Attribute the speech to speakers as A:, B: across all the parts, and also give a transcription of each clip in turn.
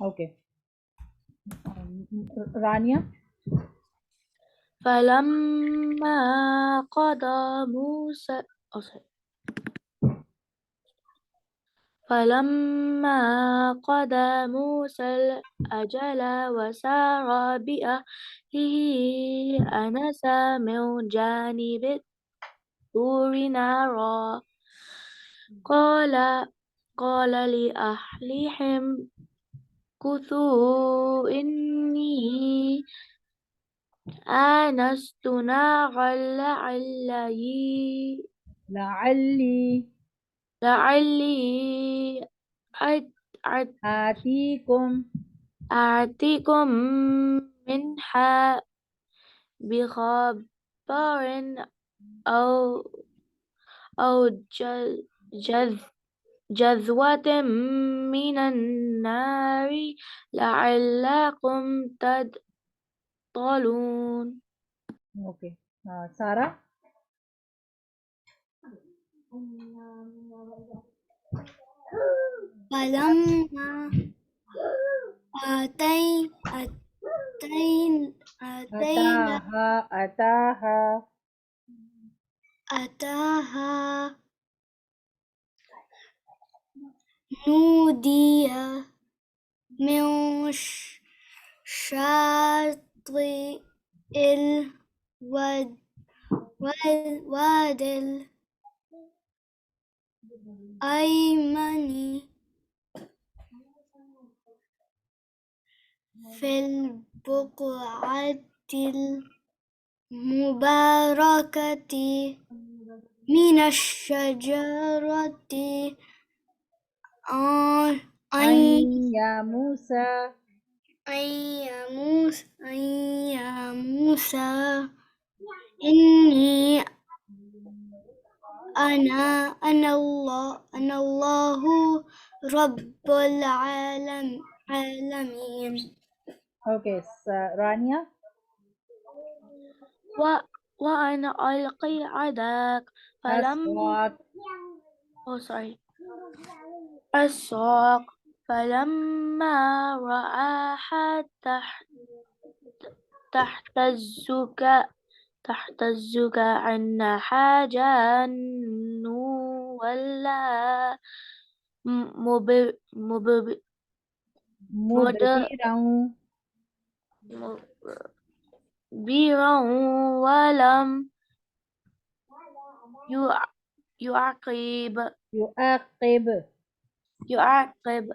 A: Okay. Rania.
B: فلما قضى موسى oh, sorry. فلما قضى موسى الأجل وسار بأهله أنس من جانب الطور نارا قال قال لأهلهم كثوا إني آنست نارا
A: لعلي
B: لعلي أت- أت-
A: آتيكم
B: آتيكم منها بخبر أو أو جذوة من النار لعلكم تطلعون.
A: Okay. Sarah.
C: فلما آتي آتين آتينا
A: أتاها
C: أتاها نودي من شاطئ الوادي الأيمن في البقعة المباركة من الشجرة
A: أن
C: أن
A: يا موسى
C: يا موسى إني أنا الله رب العالمين.
A: Okay. Rania.
B: وأن ألقي عداك فلم
A: أصوات
B: oh, sorry. الساق فلما رآها تحتز كأنها جان ولا مب- مب- مد-
A: مدبرا
B: مدبرا ولم يعقب يعقب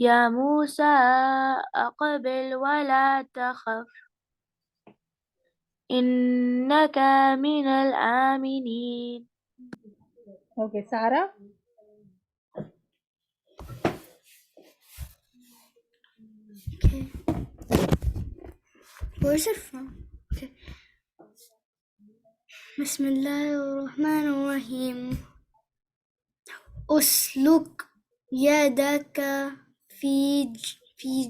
B: يا موسى أقبل ولا تخف إنك من الآمنين.
A: Okay. Sarah.
C: Okay. Where's it from? Okay. بسم الله الرحمن الرحيم. أسلك يدك في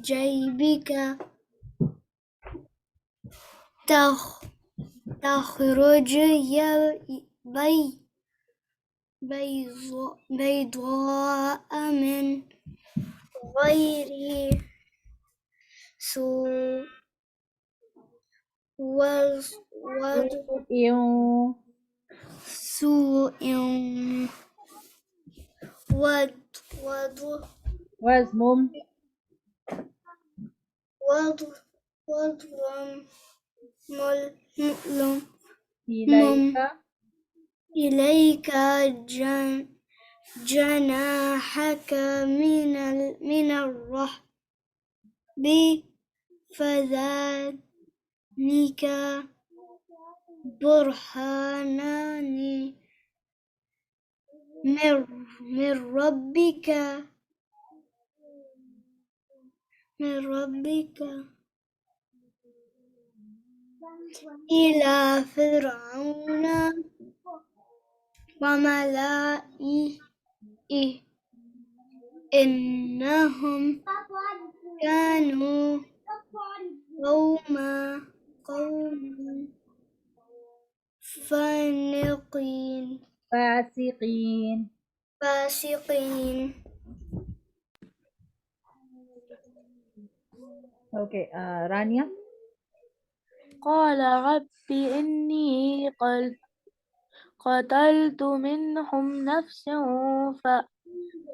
C: جيبك تخرج بيضاء من غير سوء
A: إيو
C: سوء
A: وزمم
C: وضم مؤلم
A: إليك
C: إليك جناحك من الرهب فذلك برهانان من ربك إلى فرعون وملئه إنهم كانوا قوم
A: فاسقين
C: فاسقين.
A: Okay, Rania.
B: قال رب إني قتلت منهم نفسا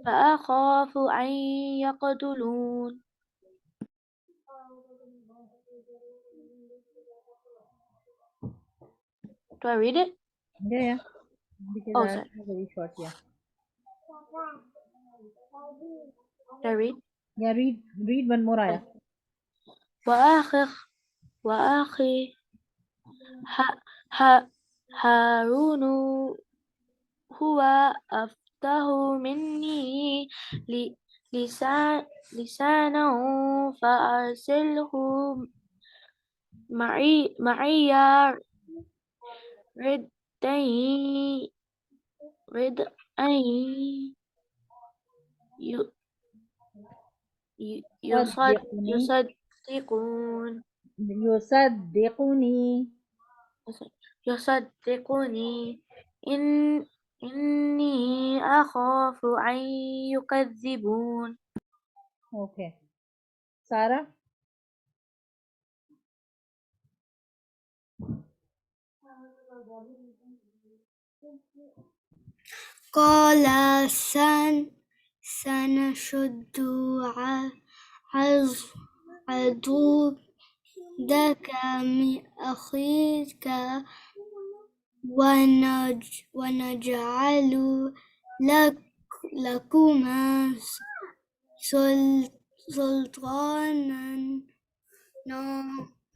B: فأخاف أن يقتلون. Do I read it?
A: Yeah, because
B: Oh,
A: I
B: sorry.
A: have very short. Yeah,
B: Do I read?
A: yeah. Read one more ayah.
B: وآخر وأخي هارون هو أفصح مني لسانا فأرسله معي ردء ردء
A: صدقني
B: يصدقون
A: يصدقني.
B: يصدقني إن إني أخاف أن يكذبون.
A: Okay, Sarah.
C: قال سنشد عضدك من أخيك ونجعل لكما سلطانا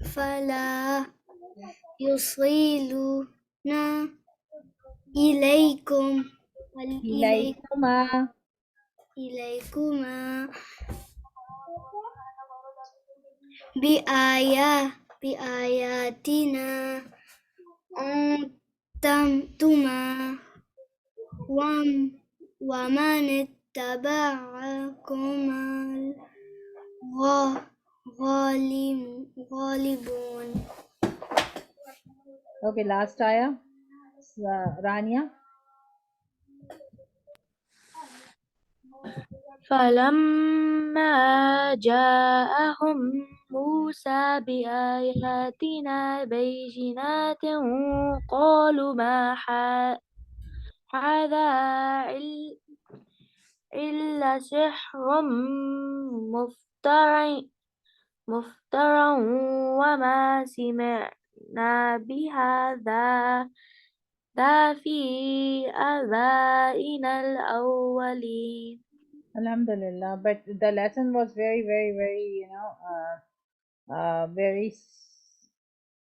C: فلا يصلون إليكم
A: إليكما.
C: إليكما بآياتنا أنتما ومن اتبعكما الغالبون.
A: Okay, last ayah. Rania.
B: فلما جاءهم موسى بآياتنا بينات قالوا ما هذا إلا سحر مفترى وما سمعنا بهذا في آبائنا الأولين.
A: Alhamdulillah. But the lesson was very, very, very, very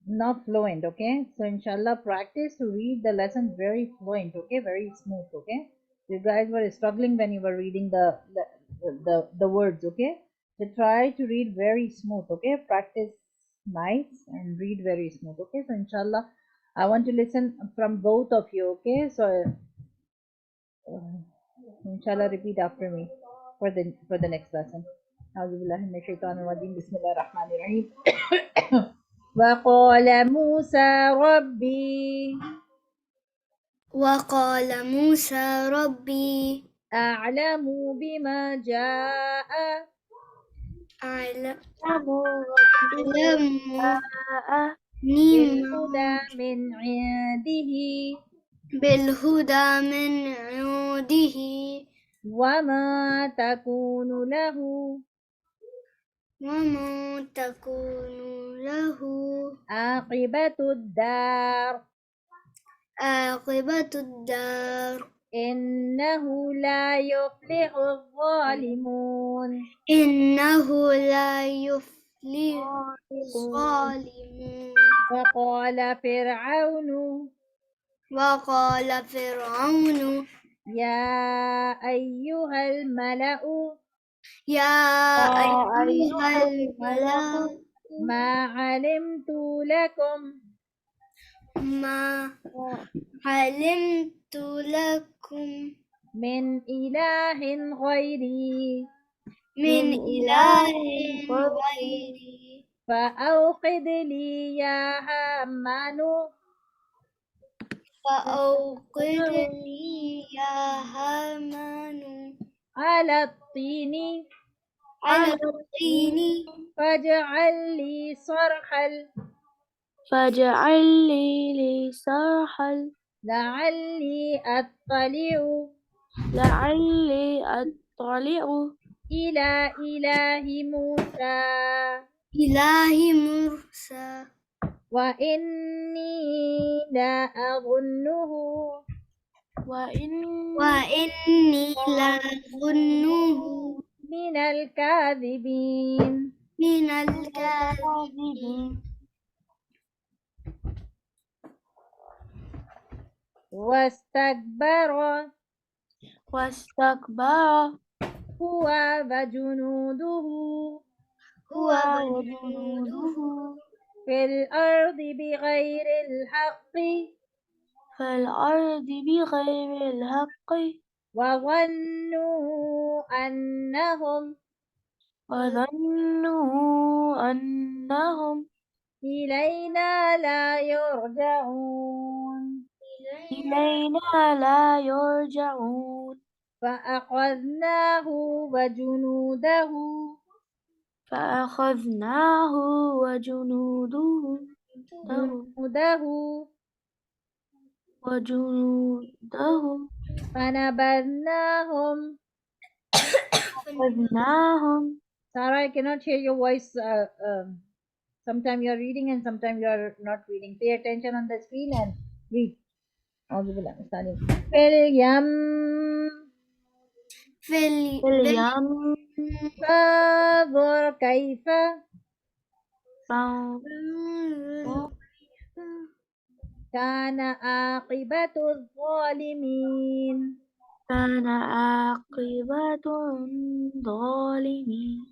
A: not fluent. Okay, so inshallah, practice to read the lesson very fluent. Okay, very smooth. Okay, you guys were struggling when you were reading the words. Okay, so try to read very smooth. Okay, practice nice and read very smooth. Okay, so inshallah, I want to listen from both of you. Okay, so uh, inshallah, repeat after me for the next lesson. أعوذ بالله من الشيطان الرجيم بسم الله الرحمن الرحيم. وقال موسى
C: ربي
A: أعلم بما جاء
C: أعلم
A: بالهدى من عنده
C: بالهدى من عنده
A: وما تكون له عاقبة
C: الدار
A: إنه لا يفلح الظالمون
C: إنه لا يفلح الظالمون. وقال فرعون
A: يا أيها الملأ
C: يا أيها الملأ
A: ما علمت لكم
C: ما علمت لكم
A: من إله غيري
C: من إله غيري
A: فأوقد لي يا هامان
C: فأوقد لي يا هامان
A: على الطين
C: على الطين
A: فاجعل لي صرحا
B: فاجعل لي صرحا
A: لعلي
B: أطلع
A: إلى إله موسى
C: إله موسى
A: وإني لأظنه
C: وإني لأظنه
A: من الكاذبين
C: من الكاذبين
A: واستكبر
B: واستكبر
A: هو وجنوده
C: هو
B: وجنوده
A: في الأرض بغير الحق
B: في الأرض بغير الحق
A: وظنوا أنهم
B: وظنوا أنهم
A: إلينا لا يرجعون
B: إلينا لا يرجعون
A: فأخذناه وجنوده
B: فأخذناه وجنوده
A: جنوده
B: وجنوده
A: فنبذناهم.
B: فأخذناهم.
A: Sarah, I cannot hear your voice. Sometime you are reading and sometime you are not reading. Pay attention on the screen and read. فاليم
C: في
B: اليوم
A: فانظر كيف كان عاقبة الظالمين.
B: كان عاقبة الظالمين.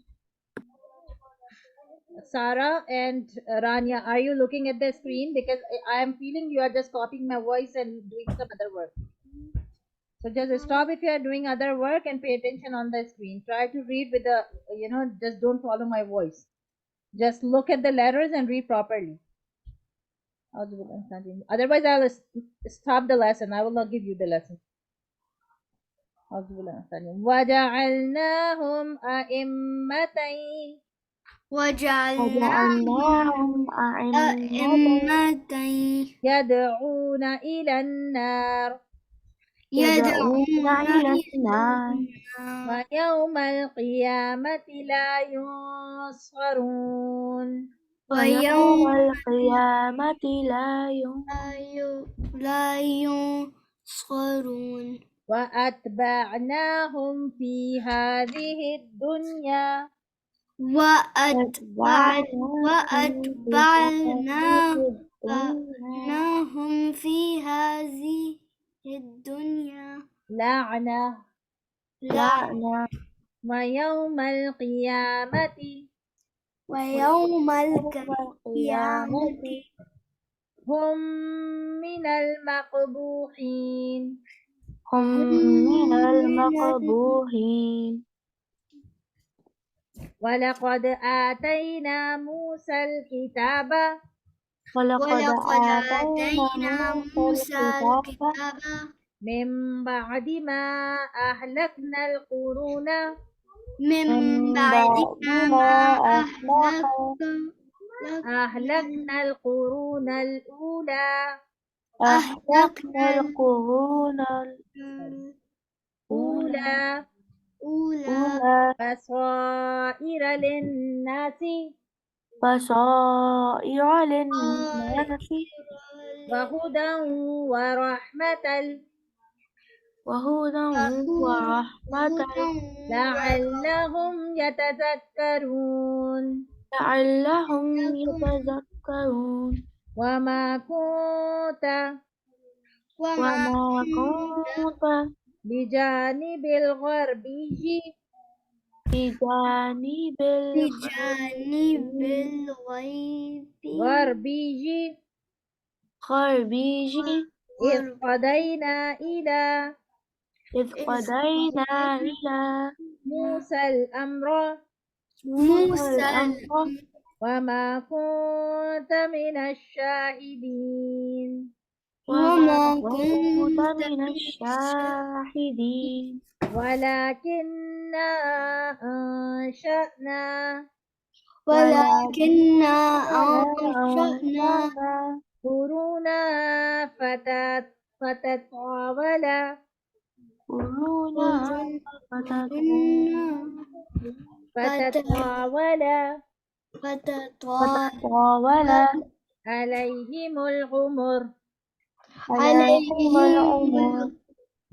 A: Sarah and Rania, are you looking at the screen? Because I am feeling you are just copying my voice and doing some other work. So just stop if you are doing other work and pay attention on the screen. Try to read with the, just don't follow my voice. Just look at the letters and read properly. Otherwise, I will stop the lesson. I will not give you the lesson. وجعلناهم أئمة
B: وجعلناهم
C: أئمة
A: يدعون إلى النار
B: يدعون إلى النار
A: ويوم القيامة لا ينصرون
B: ويوم القيامة
C: لا ينصرون
A: وأتبعناهم في هذه الدنيا
C: وأتبعناهم في هذه الدنيا
A: لعنة ويوم القيامة هم من المقبوحين.
B: هم من المقبوحين.
A: ولقد آتينا موسى الكتاب من بعد ما أهلكنا القرون أهلكنا القرون الأولى بصائر للناس وهدى ورحمة لعلهم يتذكرون. وما كنت بجانب الغربي إذ قضينا إلى موسى الأمر وما كنت من الشاهدين.
B: وما
C: وما
B: كنت
C: كنت
B: من الشاهدين
A: ولكننا أنشأنا
C: ولكننا أنشأنا
B: أنشأنا
A: قرونا فتطاولا
B: قرونا
C: قرنا
A: فتطاولا
B: فتطاول
A: عليهم العمر
B: عليهم
C: عليهم
B: العمر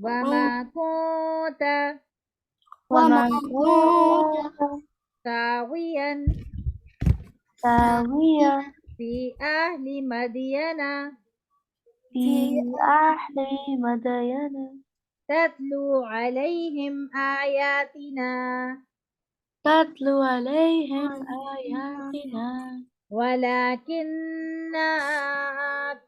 A: وما كنت
B: وما
C: وما كنت
B: كنت
A: ساويا
B: ساويا
A: في أهل مدينة
B: في
C: في
B: أهل مدين
A: تتلو عليهم آياتنا
B: تتلو عليهم آياتنا
A: ولكننا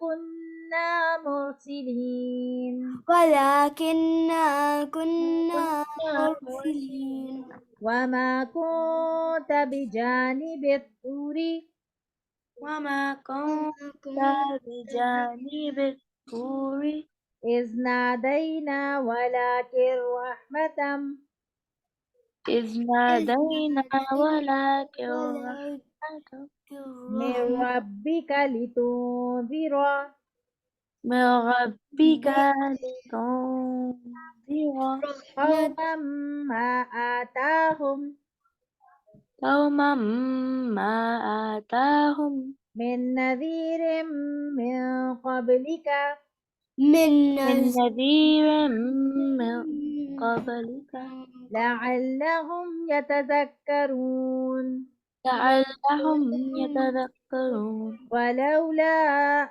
A: كنا مرسلين
C: ولكننا كنا
B: كنا
C: مرسلين
A: وما كنت بجانب الطور
B: وما كنت
C: وما كنت
B: بجانب الطور
A: إذ نادينا ولكن رحمة
B: إذ نادينا ولكن
C: ولكن
B: رحمة
A: من
C: الرحمة
A: ربك لتنذر
B: من ربك لتنذر
A: قوما ما آتاهم
B: قوما ما آتاهم
A: من نذير من قبلك
C: من
B: من نذير من قبلك
A: لعلهم يتذكرون
B: لعلهم يتذكرون
A: ولولا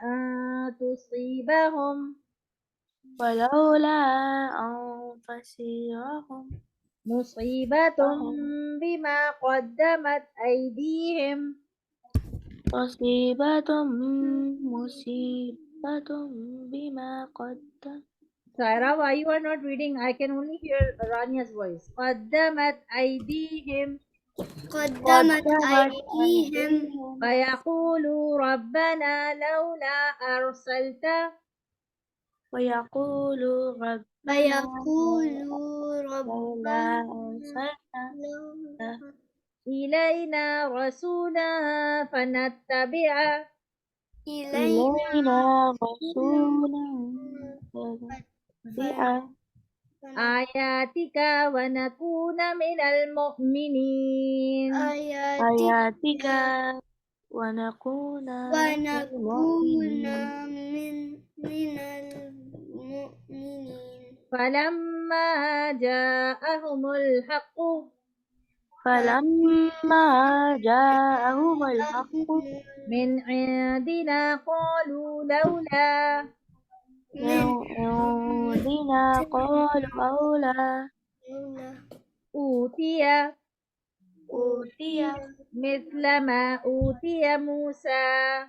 A: أن تصيبهم
B: ولولا أن تصيبهم
A: مصيبة بما قدمت أيديهم
B: مصيبة مصيبة بما قدم
A: Sarah, why you are not reading? I can only hear Rania's voice. قدمت أيديهم
C: قدمت
B: قدمت
C: أيديهم
B: أيديهم
A: فيقولوا ربنا لولا أرسلت
B: ويقول ربنا
C: فيقول
B: لولا
C: ربنا
B: أرسلت
A: إلينا رسولا فنتبع
C: إلينا
B: إلينا رسولا فنتبع
A: آياتك ونكون من المؤمنين
C: آياتك
B: آياتك ونكون من
C: ونكون
B: المؤمنين
C: من المؤمنين
A: فلما جاءهم الحق
B: فلما جاءهم الحق
A: من عندنا قالوا لولا
B: من عندنا قالوا أولى
A: أوتي
B: أوتي
A: مثل ما أوتي موسى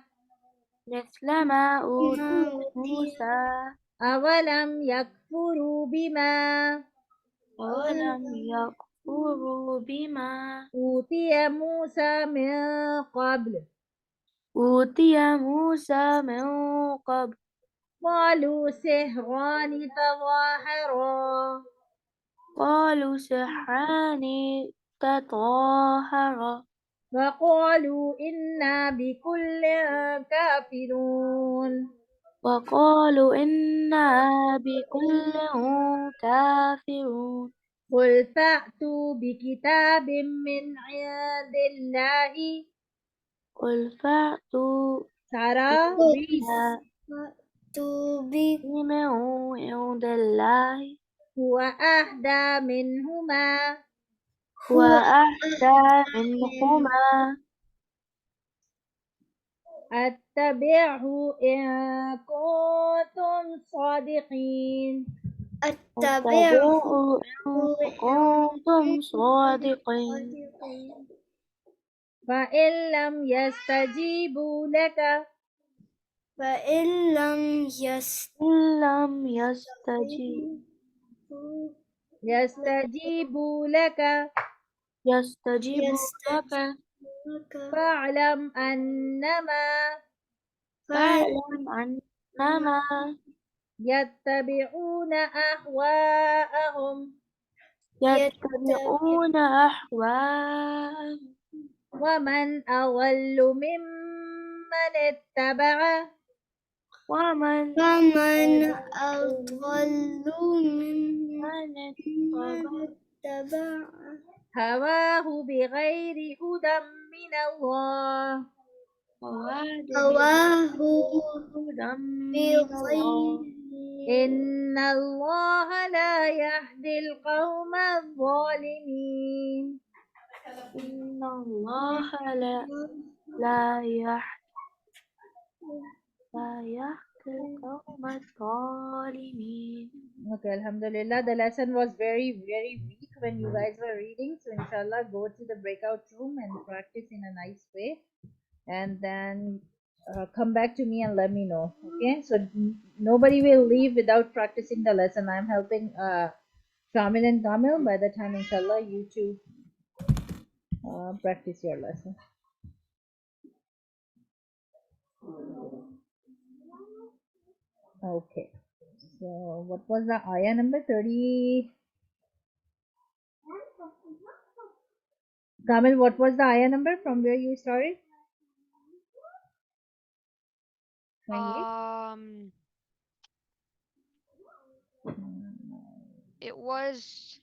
B: مثل ما أوتي موسى
A: أولم يكفروا بما
B: ولم يكفروا بما
A: أوتي موسى من قبل
B: أوتي موسى من قبل
A: قالوا سحران تظاهرا
B: قالوا سحران تطاهرا
A: وقالوا إنا بكل كافرون
B: وقالوا إنا بكل كافرون
A: قل فأتوا بكتاب من عند الله
B: قل فأتوا
A: Sarah, read.
C: to be
B: من عند الله
A: هو أهدى منهما
C: هو
B: وأهدى منهما
A: أتبعه إن كنتم صادقين
C: أتبع
B: اتبعوا إن كنتم صادقين
A: فإن لم يستجيبوا لك
C: فإن لم
B: إن لم
A: يستجيبوا لك
B: يستجيبوا لك
C: يستجيبك
A: فاعلم أنما
B: فاعلم إنما
A: يتبعون أهواءهم
B: يتبعون أهواءهم
A: ومن أضل ممن اتبع
B: ومن
C: ومن
B: أضل
C: أضل
B: ممن
C: ممن
B: اتبع
C: اتبع
A: هواه بغير هدى من الله
B: هواه
C: هواه
B: بهدى من
C: بغير
B: الله
A: إن الله لا يهدي القوم الظالمين
B: إن الله لا يهدي القوم الظالمين.
A: Okay, Alhamdulillah. The lesson was very, very weak when you guys were reading. So, inshallah, go to the breakout room and practice in a nice way. And then come back to me and let me know. Okay, so nobody will leave without practicing the lesson. I'm helping Shamil and Kamil. By the time, inshallah, you two practice your lesson. Okay, so what was the ayah number 30? Kamil, what was the ayah number from where you started? 28?
D: It was,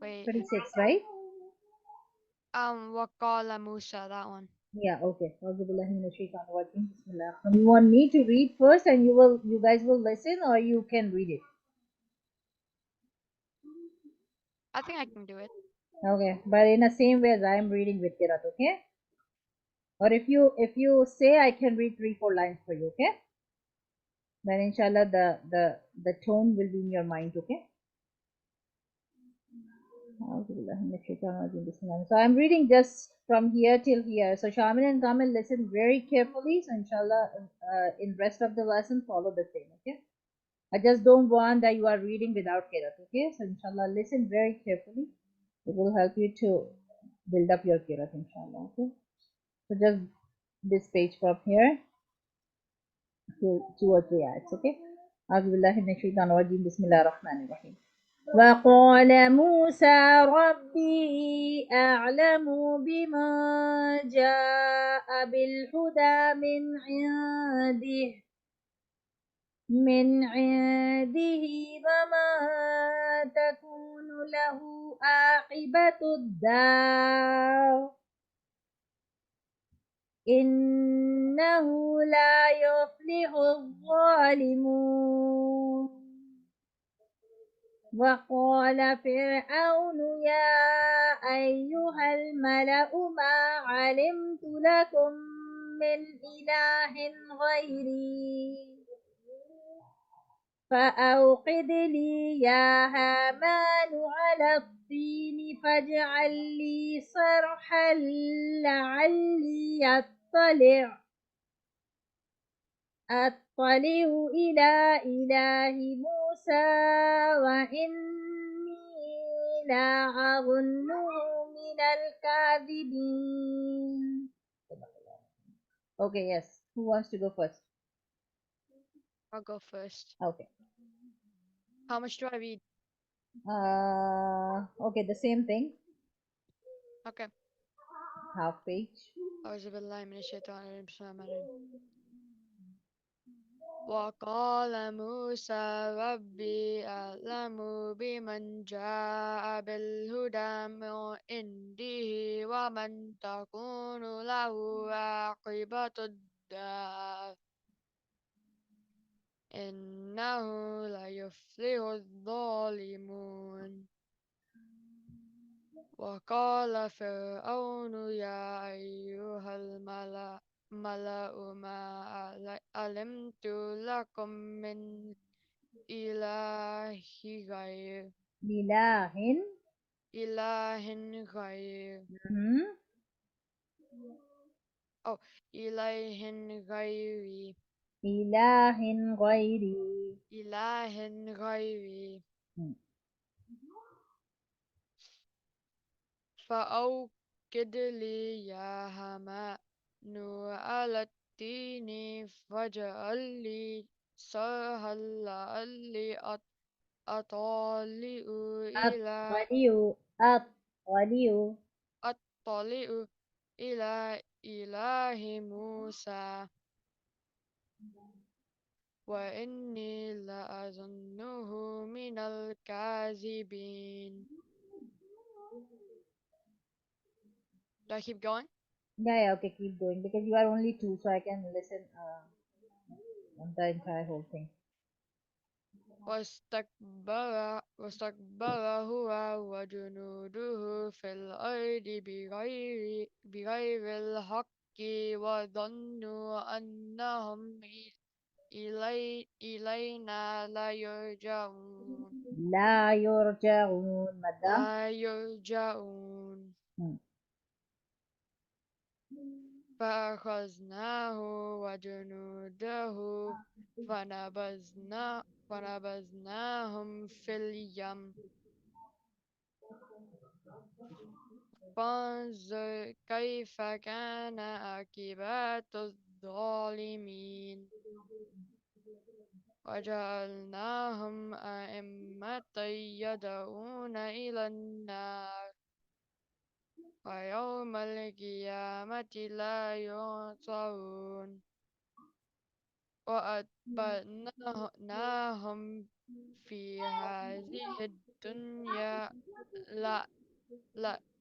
D: wait,
A: 36, right?
D: Waqala Musa, that one.
A: Yeah, okay. Auzubillahi minash shaitanir rajim. Bismillah. You want me to read first and you guys will listen, or you can read it?
D: I think I can do it.
A: Okay, but in the same way as I am reading with Kirat, okay? Or if you say I can read 3-4 lines for you, okay? Then inshallah the tone will be in your mind, okay? So I'm reading just from here till here. So Shaman and Kamil, listen very carefully. So inshallah, in rest of the lesson, follow the same, okay? I just don't want that you are reading without Kirat, okay? So inshallah, listen very carefully. It will help you to build up your Kirat, inshallah, okay? So just this page from here to 2 or 3 ayats, okay? أعوذ بالله من الشيطان الرجيم بسم الله الرحمن الرحيم وقال موسى ربي أعلم بمن جاء بالهدى من عنده وما تكون له عاقبة الدار إنه لا يفلح الظالمون وقال فرعون يا أيها الملأ ما علمت لكم من إله غيري فأوقد لي يا هامان على الطين فاجعل لي صرحا لعلي أطلع إلى إله موسى وإني لأظنه من الكاذبين. Okay, yes. Who wants to go first?
D: I'll go first.
A: Okay.
D: How much do I read?
A: Okay, the same thing.
D: Okay.
A: Half page.
D: Auzubillahi minash shaitanir rajim. Bismillahir وقال موسى ربي أعلم بمن جاء بالهدى من عنده ومن تكون له عاقبة الدار إنه لا يفلح الظالمون وقال فرعون يا أيها الملأ ما علمت لكم من إله غير إله غير
A: Mhm.
D: أو إله غيري
A: إله غيري.
D: إله غيري
A: Hmm.
D: فأوقد لي يا هامان على آتيني فاجعل لي صرحا لعلي أطلع إلى
A: أطلع أطلع
D: أطلع إلى إله موسى وإني لأظنه من الكاذبين. Do I keep going?
A: Yeah, yeah, okay, keep going because you are only two, so I can listen on the entire whole thing.
D: واستكبر هو وجنوده في الأرض بغير الحق وظنوا أنهم إلينا لا يرجعون.
A: لا يرجعون مدى.
D: لا يرجعون.
A: Hmm.
D: فأخذناه وجنوده فنبذناهم في اليم. فانظر كيف كان عاقبة الظالمين. وجعلناهم أئمة يدعون إلى النار ويوم القيامة لا ينصرون. وأتبعناهم في هذه الدنيا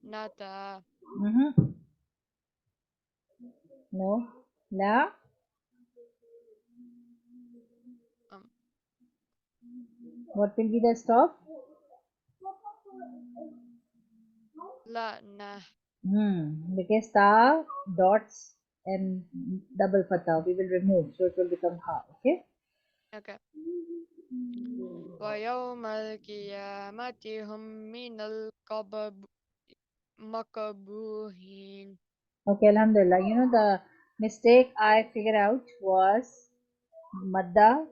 D: لعنة.
A: Mm-hmm. No. La.
D: um,
A: What will be the stop?
D: لعنة.
A: Because ta, dots, and double fatha we will remove, so it will become ha. Okay.
D: Okay. ويوم القيامة هم من المقبوحين.
A: Okay, Alhamdulillah. You know the mistake I figured out was Madda.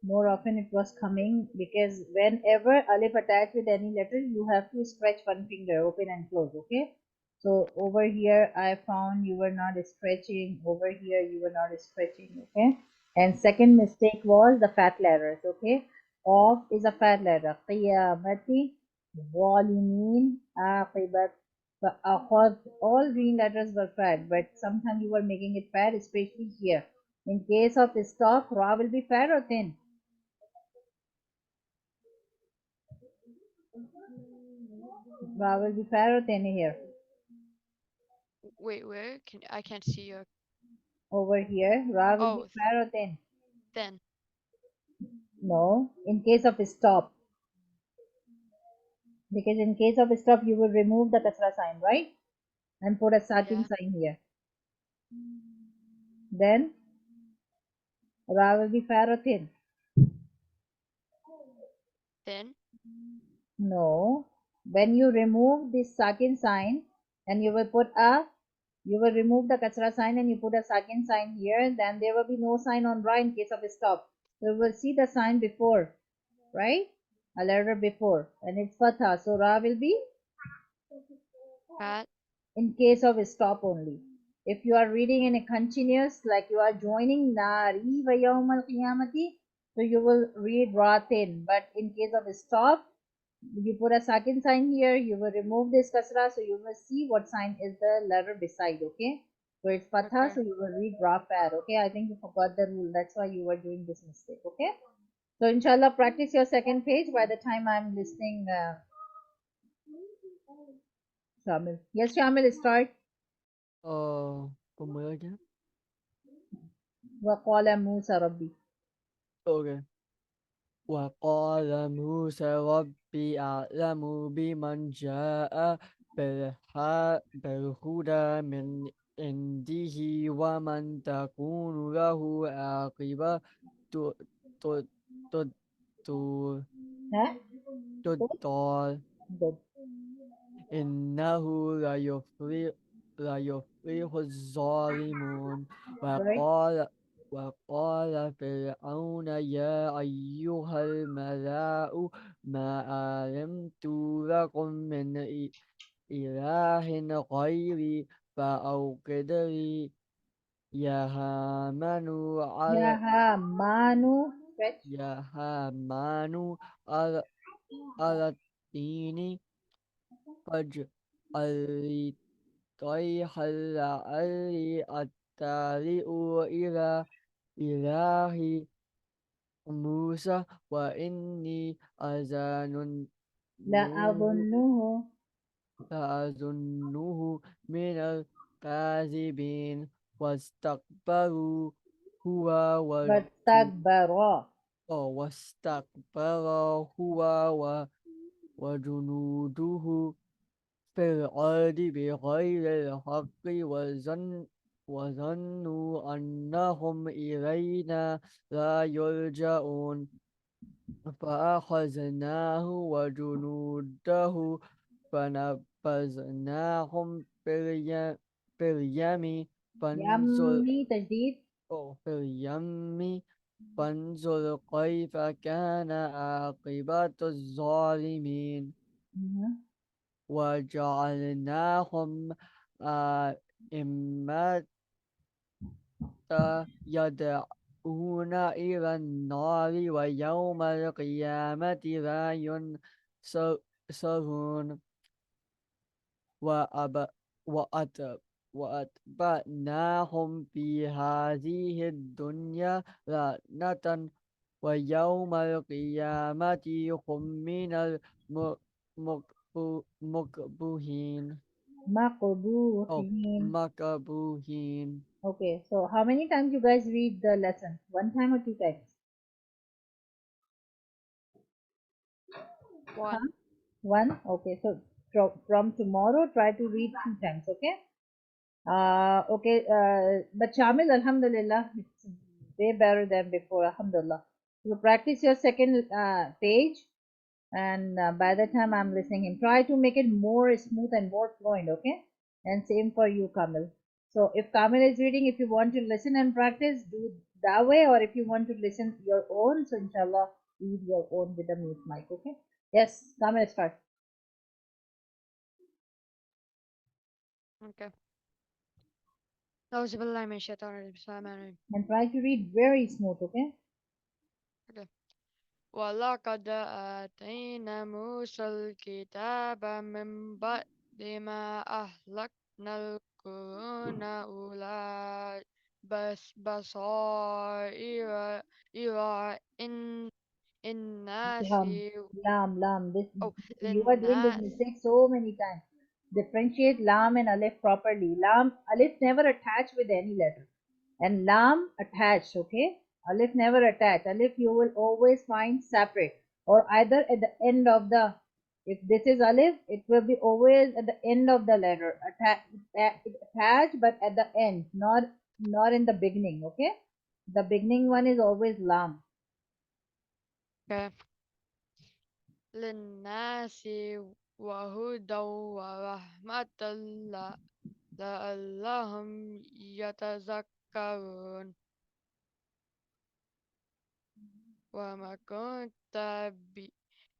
A: More often it was coming because whenever alif attached with any letter, you have to stretch one finger, open and close. Okay. So over here, I found you were not stretching. Over here, you were not stretching. Okay. And second mistake was the fat letters. Okay. Off is a fat letter. Qiyamati, Walimin, Aqibat. All green letters were fat, but sometimes you were making it fat, especially here. In case of stop, Ra will be fat or thin? Ra will be fat or thin here.
D: Wait, where? I can't see your.
A: Over here, Ra will be
D: Oh,
A: fat or thin?
D: then.
A: No, in case of stop. Because in case of stop, you will remove the kasra sign, right? And put a sakin
D: Yeah,
A: sign here. Then Ra will be fat or thin?
D: then.
A: No. When you remove this sakin sign and you will remove the kasra sign and you put a sakin sign here, then there will be no sign on Ra in case of stop. So you will see the sign before, right? A letter before, and it's fatha. So Ra will be
D: Fat.
A: in case of stop only. If you are reading in a continuous, like you are joining Nari wa yawmal qiyamati, so you will read Ratin. But in case of stop, you put a second sign here, you will remove this kasra, so you will see what sign is the letter beside, okay? So it's fatha,
D: Okay.
A: so you will read ra pad, okay? I think you forgot the rule, that's why you were doing this mistake, okay? So inshallah, practice your second page by the time I'm listening, Shamil. Yes, Shamil, start.
E: ¿Cómo era que?
A: وَقَالَ مُوسَى رَبِّي.
E: Okay. وقال موسى ربي أعلم بمن جاء بالهدى من عنده ومن تكون له عاقبة الدار.
A: Huh? Good.
E: إنه لا يفلح الظالمون.
A: Right?
E: وقال فرعون يا أيها الملأ ما علمت لكم من إله غيري فأوقد لي يا هامان
A: Ya
E: على
A: ha manu. Stretch.
E: يا هامان على على الطين فاجعل لي طيحا لعلي أطلع إلى إله موسى وإني
A: La abunnuhu.
E: أظنه من الكاذبين واستكبروا هو
A: Vastakbara.
E: واستكبر هو وجنوده في الأرض بغير الحق وظنوا أنهم إلينا لا يرجعون فأخذناه وجنوده فنبذناهم في اليم فانظر
A: Yummy tajdid.
E: في اليم فانظر كيف كان عاقبة الظالمين
A: Mhm.
E: وجعلناهم أئمة يدعون إلى النار ويوم القيامة لا ينصرون وأب وأت وأتبعناهم في هذه الدنيا لعنة ويوم القيامة هم من المقبوهين أو
A: Maqbuhin.
E: مكبوهين.
A: Okay, so how many times you guys read the lesson? One time or two times? Huh?
D: One.
A: One? Okay, so from tomorrow, try to read two times, okay? Okay, but Shamil, Alhamdulillah, it's way better than before, Alhamdulillah. So practice your second page, and by the time I'm listening in, try to make it more smooth and more fluent, okay? And same for you, Kamil. So if Kamil is reading, if you want to listen and practice, do that way, or if you want to listen your own, so inshallah, read your own with the mute mic, okay? Yes, Kamil, start.
D: Okay. أعوذ بالله من الشيطان الرجيم. بسم الله الرحمن الرحيم.
A: And try to read very smooth, okay?
D: Okay. ولقد آتينا موسى الكتاب من بعد ما أهلكنا القرون الأولى بصائر إلى الناس.
A: Lam. This
D: Oh,
A: you are doing this
D: للناس.
A: mistake so many times. Differentiate lam and alif properly. Lam alif never attached with any letter, and lam attached. Okay, alif never attached. Alif you will always find separate or either at the end of the. If this is alif, it will be always at the end of the letter. Attached, but at the end, not in the beginning. Okay, the beginning one is always lam.
D: Okay. للناس وهدى ورحمة لعلهم يتذكرون. وما كنت ب-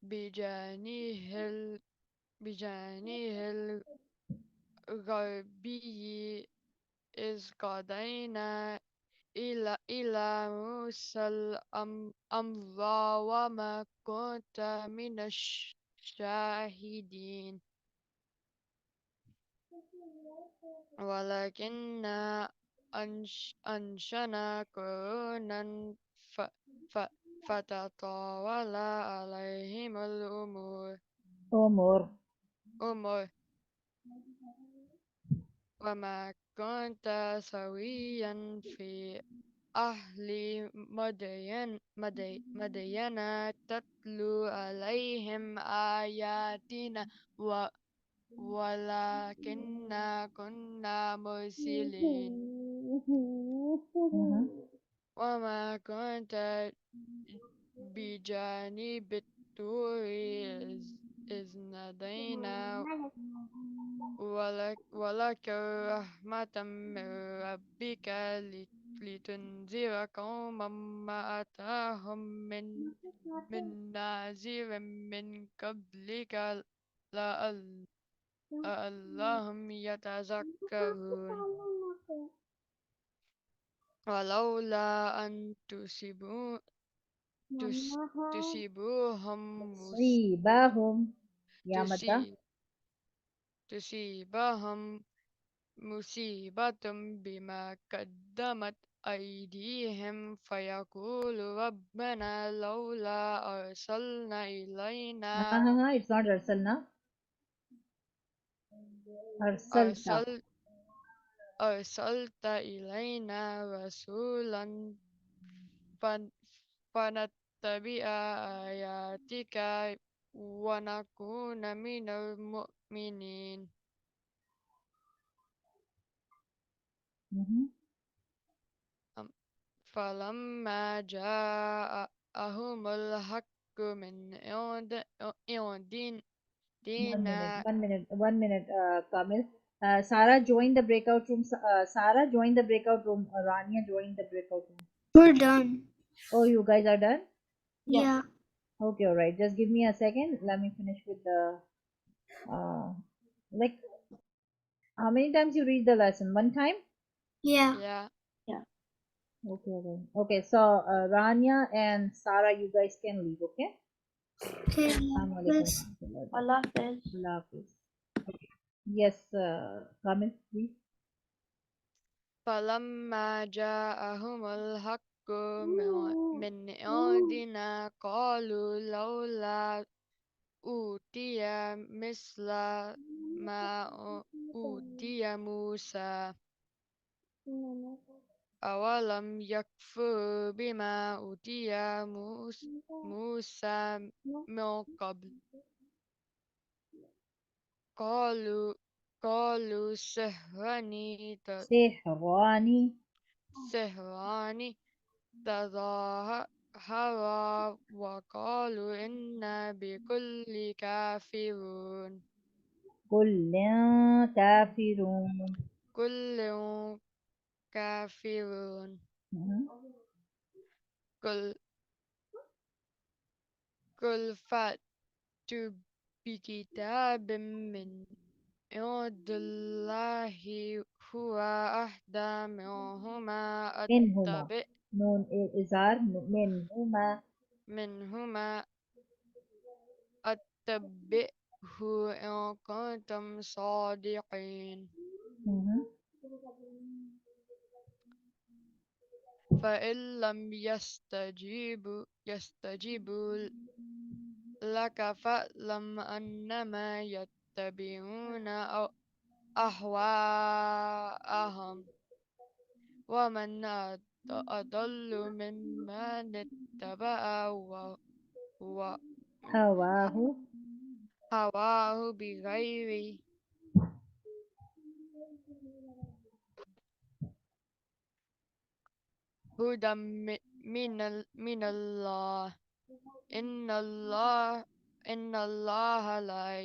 D: بجانيه بجانيه الغربي إذ قضينا إلى موسى الأمر وما كنت من الشاهدين ولكننا أنشأنا قرونا ف ف فتطاول عليهم
A: Umur.
D: الأمور وما كنت سويا في أهل مدين تتلو عليهم آياتنا ولكننا كنا مرسلين
A: Mhm.
D: وما كنت بجانب الطور إذ نادينا ولك رحمة من ربك لتنذر قوما ما أتاهم من نذير من قبلك لعلهم يتذكرون. ولولا أن تصيبوهم
A: صيباهم يا متى.
D: تسي- تصيبهم مصيبة بما قدمت أيديهم فيقولوا ربنا لولا أرسلنا إلينا
A: It's not أرسلنا. أرسلت.
D: أرسل أرسلت إلينا رسولا فن- فنتبع آياتك ونكون من المؤمنين
A: Mhm.
D: أم- فلما جاءهم الحق من عند
A: One minute,
D: دينا
A: 1 minute, 1 minute, Kamil. Sarah joined the breakout room. Sarah joined the breakout room. Rania joined the breakout room.
C: We're done.
A: Oh, you guys are done?
B: Yes.
C: Yeah.
A: Okay, all right. Just give me a second. Let me finish with the uh, like. How many times you read the lesson? One time?
C: Yeah.
D: yeah
B: Yeah.
A: Okay, okay. Okay, so Rania and Sarah, you guys can leave. Okay.
C: Okay.
A: Assalamualaikum.
C: Let's.
B: Allah Hafiz.
A: Allah Hafiz. Yes, Kamil, please.
D: فلما جاءهم الحق من عندنا قالوا لولا أوتي مثل ما أوتي موسى أولم يكفر بما أوتي موسى من قبل قالوا قالوا
A: Sehrani.
D: سحران تظاهرا وقالوا إنا بكل كافرون
A: كل كافرون.
D: كل كافرون
A: Mhm.
D: قل قل فأتوا بكتاب من عند الله هو أهدى منهما
A: منهما
D: أتبع
A: نون إزار منهما.
D: منهما أتبعه إن كنتم صادقين
A: Mhm.
D: فإن لم يستجيبوا لك فاعلم أنما يتبعون أهواءهم ومن أضل ممن اتبع و-
A: هواه.
D: هواه بغير هدى من الله إن الله إن الله لا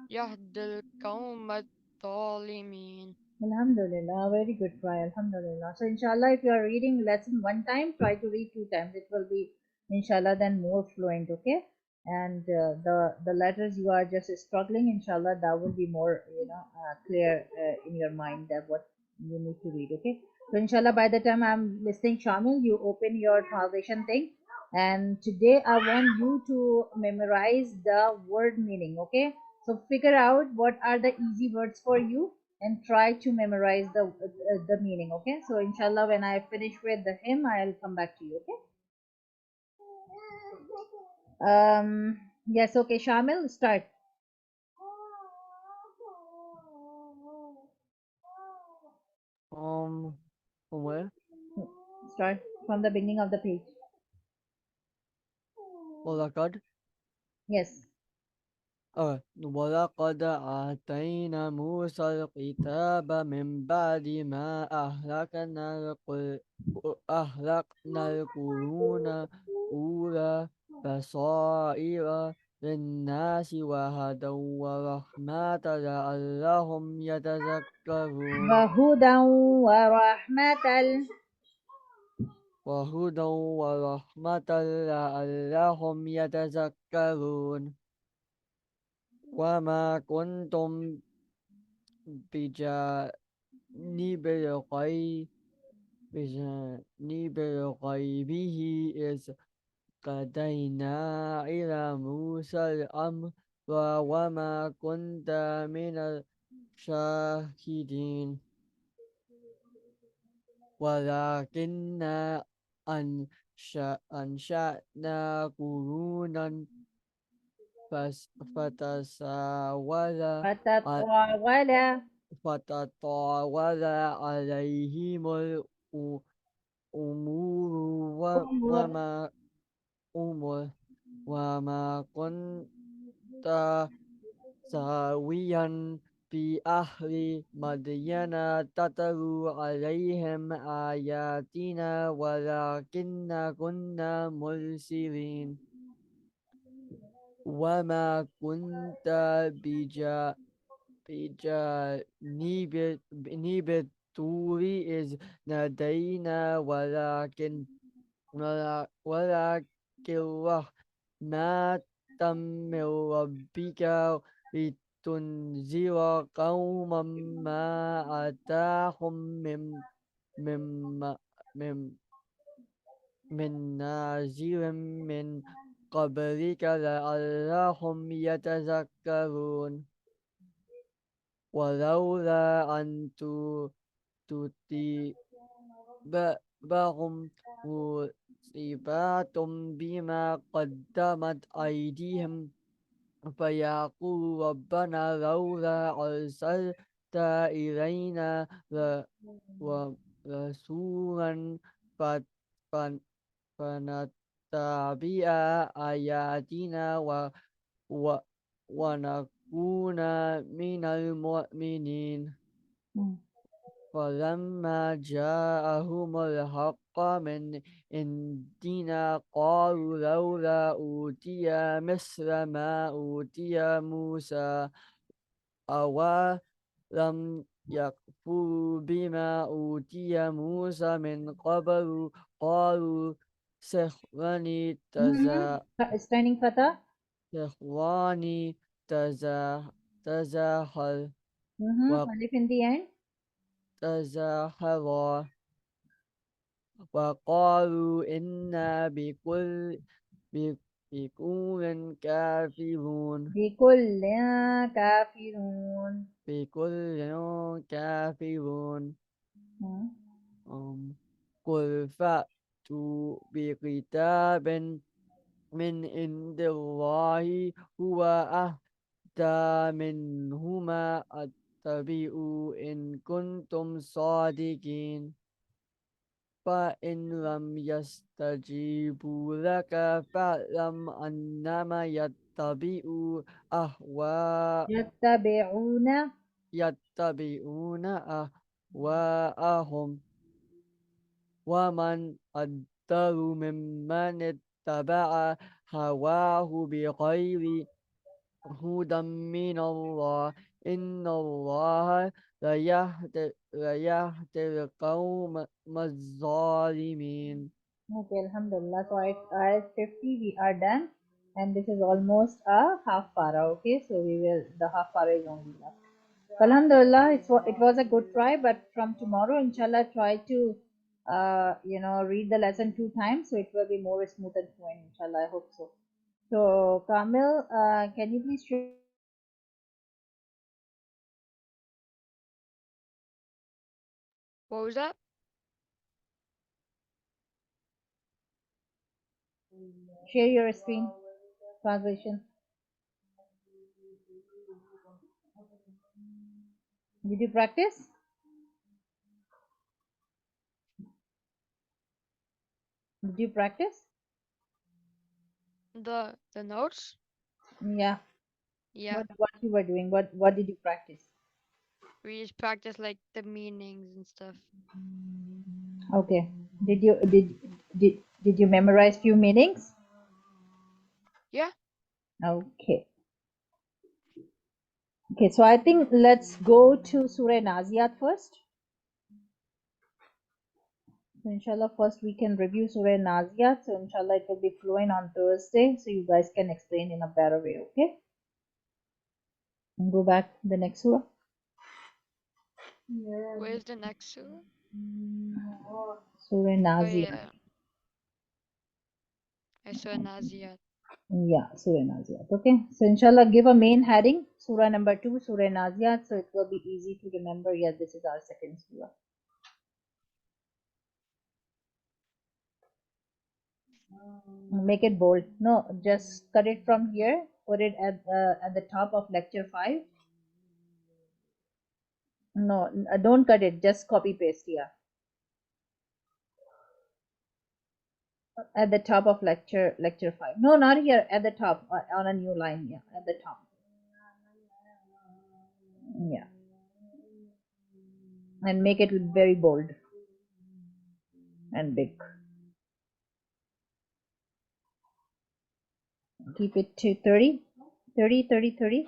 D: يهدي القوم الظالمين.
A: Alhamdulillah, very good try. Alhamdulillah. So, inshallah, if you are reading lesson one time, try to read two times. It will be, inshallah, then more fluent. Okay. And the letters you are just struggling, inshallah, that will be more, clear in your mind that what you need to read. Okay. So, inshallah, by the time I'm listening, Shamil, you open your translation thing. And today I want you to memorize the word meaning. Okay. So, figure out what are the easy words for you and try to memorize the meaning. Okay, so inshallah when I finish with the hymn I'll come back to you. Okay. Yes. Okay, Shamil, start.
E: From where?
A: Start from the beginning of the page.
E: ولقد
A: Yes.
E: ولقد آتينا موسى الكتاب من بعد ما أهلكنا القرون الأولى بصائر للناس وهدى ورحمة لعلهم يتذكرون
A: وهدى ورحمة
E: وهدى ورحمة لعلهم يتذكرون وما كنتم بجانب الغيب بجانب غيبه إذ قضينا إلى موسى الأمر وما كنت من الشاهدين ولكننا أنشأنا قرونا فتساول
A: فتطاول
E: فتطاول عليهم الأمور
A: أمر
E: أمور وما كنت ساويا في أهل مدين تتلو عليهم آياتنا ولكن كنا مرسلين وما كنت بجانب الطور إذ نادينا ولكن رحمة من ربك لتنذر قوما ما أتاهم من من من نذير من قبلك لعلهم يتذكرون ولولا أن تصيبهم مصيبات بما قدمت أيديهم فيقول ربنا لولا أرسلت إلينا رسولا ف- ف- فنتبع آياتنا و ونكون من المؤمنين فلما جاءهم الحق من عندنا قالوا لولا أوتي مثل ما أوتي موسى أولم يكفروا بما أوتي موسى من قبل قالوا سحران
A: standing fatha
E: سحران تزاحر
A: alif in the end
E: وتزاحرا وقالوا إنا بكل كافرون
A: بكل كافرون
E: بكل كافرون
A: Hmm.
E: قل فأتوا بكتاب من عند الله هو أهدى منهما أتبعوا إن كنتم صادقين فإن لم يستجيبوا لك فاعلم أنما
A: يتبعون
E: يتبعون أهواءهم ومن أضل ممن اتبع هواه بغير هدى من الله إن الله لا يهدي القوم الظالمين.
A: Okay, Alhamdulillah. So at 50 we are done, and this is almost a half para. Okay, so the half para is only left. Alhamdulillah, it was a good try, but from tomorrow, inshallah, try to read the lesson 2 times, so it will be more smooth and fluent. Inshallah, I hope so. So Kamil, can you please
D: What was that?
A: share your screen translation? Did you practice? Did you practice?
D: The notes?
A: Yeah.
D: Yeah.
A: What you were doing? What did you practice?
D: We just practice like the meanings and stuff.
A: Okay. Did you memorize few meanings?
D: Yeah.
A: Okay. Okay, so I think let's go to Surah Naziat first. So inshallah first we can review Surah Naziat. So inshallah it will be flowing on Thursday, so you guys can explain in a better way, okay? And go back to the next surah.
D: Where's the next surah?
A: Surah
D: Oh
A: Naziyat.
D: yeah. I saw Naziyat.
A: Yeah, Surah Naziyat. Okay, so inshallah, give a main heading, Surah number 2, Surah Naziyat, so it will be easy to remember. Yeah, this is our second surah. Make it bold. No, just cut it from here. Put it at the top of lecture 5. No, don't cut it. Just copy paste. Yeah, at the top of lecture 5. No, not here. At the top on a new line. Yeah, at the top. Yeah, and make it very bold and big. Keep it to 30, 30, 30, 30.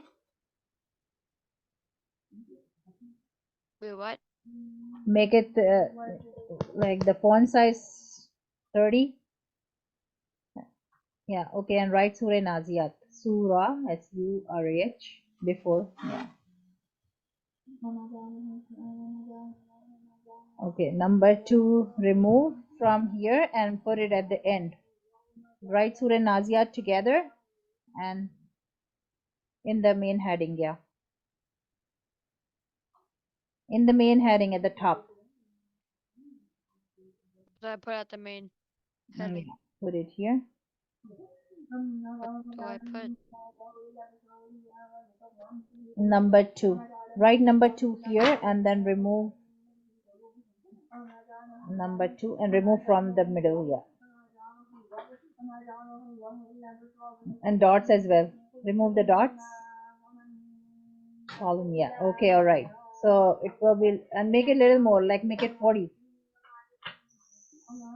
D: Wait, what?
A: Make it like the font size 30. Yeah, okay, and write Surah Naziyat. Surah, S-U-R-A-H, before. Yeah. Okay, number 2, remove from here and put it at the end. Write Surah Naziyat together and in the main heading, yeah. In the main heading at the top.
D: So I put at the main heading.
A: Yeah, put it here.
D: What do I put?
A: Number 2. Write number 2 here and then remove number 2 and remove from the middle, yeah. And dots as well. Remove the dots. Column, yeah. Okay, all right. So it will be, and make it a little more, like make it 40.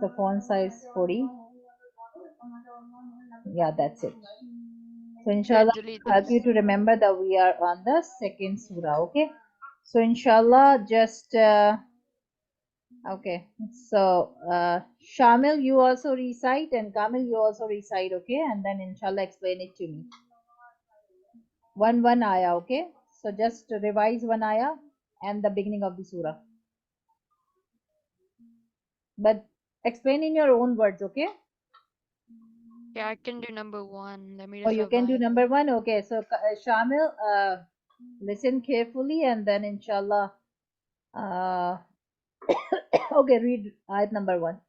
A: The font size 40. Yeah, that's it. So
D: Okay,
A: inshallah,
D: delete
A: help you
D: this.
A: to remember that we are on the second surah. Okay. So inshallah, just okay. So Shamil, you also recite, and Kamil, you also recite. Okay, and then inshallah explain it to me. One ayah. Okay. So just revise one ayah and the beginning of the surah. But explain in your own words. Okay.
D: Yeah, I can do number 1. Let me
A: Oh,
D: just
A: you can do
D: revise
A: number
D: it.
A: 1. Okay. So Shamil, listen carefully and then inshallah. Okay, read ayat number 1.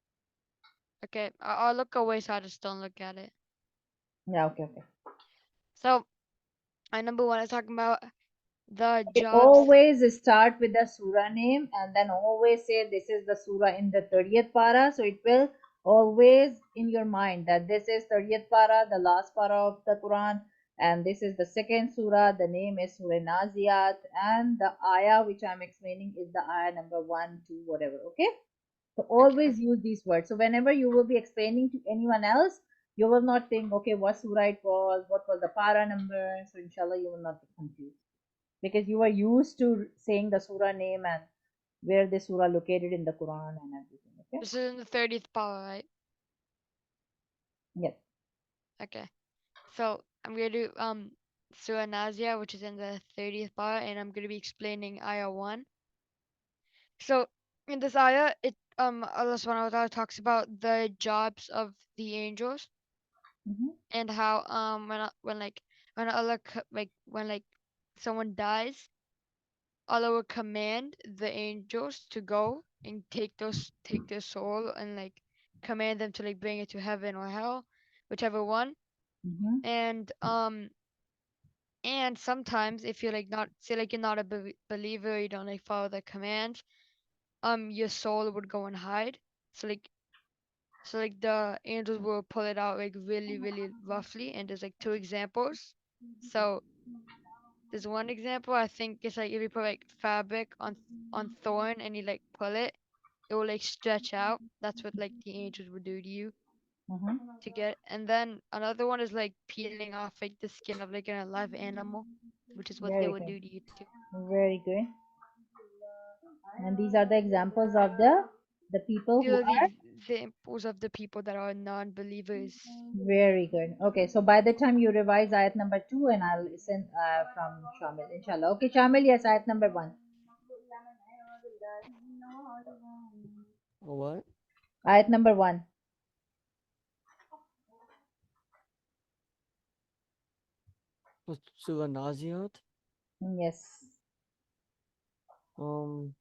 D: Okay, I'll look away so I just don't look at it.
A: Yeah, okay.
D: So, number 1 is talking about the
A: Okay,
D: jobs.
A: always start with the surah name and then always say this is the surah in the 30th para. So it will always in your mind that this is 30th para, the last para of the Quran, and this is the second surah. The name is Surah Naziyat, and the ayah which I'm explaining is the ayah number 1, 2, whatever. Okay. So
D: Okay.
A: always use these words. So whenever you will be explaining to anyone else, you will not think, okay, what surah it was, what was the para number. So inshallah, you will not be confused because you are used to saying the surah name and where the surah located in the Quran and everything. Okay.
D: This is in the 30th power, right?
A: Yes.
D: Okay. So, I'm going to do Surah Nazia, which is in the 30th power, and I'm going to be explaining ayah 1. So, in this ayah, Allah subhanahu wa ta'ala talks about the jobs of the angels
A: Mm-hmm.
D: and how when Allah when someone dies, Allah will command the angels to go and take their soul and command them to bring it to heaven or hell, whichever one.
A: Mm-hmm.
D: And sometimes if you're not say you're not a believer, you don't follow the commands, your soul would go and hide. So the angels will pull it out really really roughly, and there's 2 examples. So there's one example, I think it's if you put fabric on thorn and you pull it, it will stretch out. That's what the angels would do to you
A: Mm-hmm.
D: to get. And then another one is peeling off the skin of a live animal, which is what they
A: Very
D: would
A: good.
D: do to you too.
A: Very good. And these are the examples of the people
D: These
A: who
D: are the
A: are
D: examples of the people that are non-believers.
A: very good. Okay, so by the time you revise ayat number 2, and I'll listen from Shamil, inshallah. Okay, Shamil, yes, ayat number 1.
E: What?
A: Ayat number 1.
E: Surah Naziat.
A: Yes.
E: Um,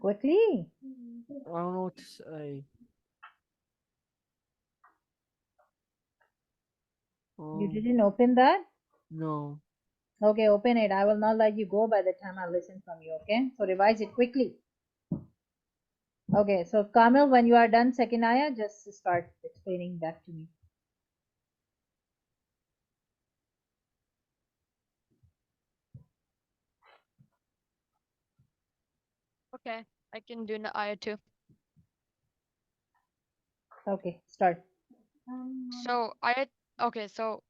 A: Quickly.
E: I don't know what to say.
A: You
E: Um,
A: didn't open that?
E: no.
A: Okay, open it. I will not let you go by the time I listen from you, okay? So revise it quickly. Okay, so Kamil, when you are done second ayah, just start explaining that to me.
D: Okay, I can do the ayah too.
A: Okay, start.
D: So okay, so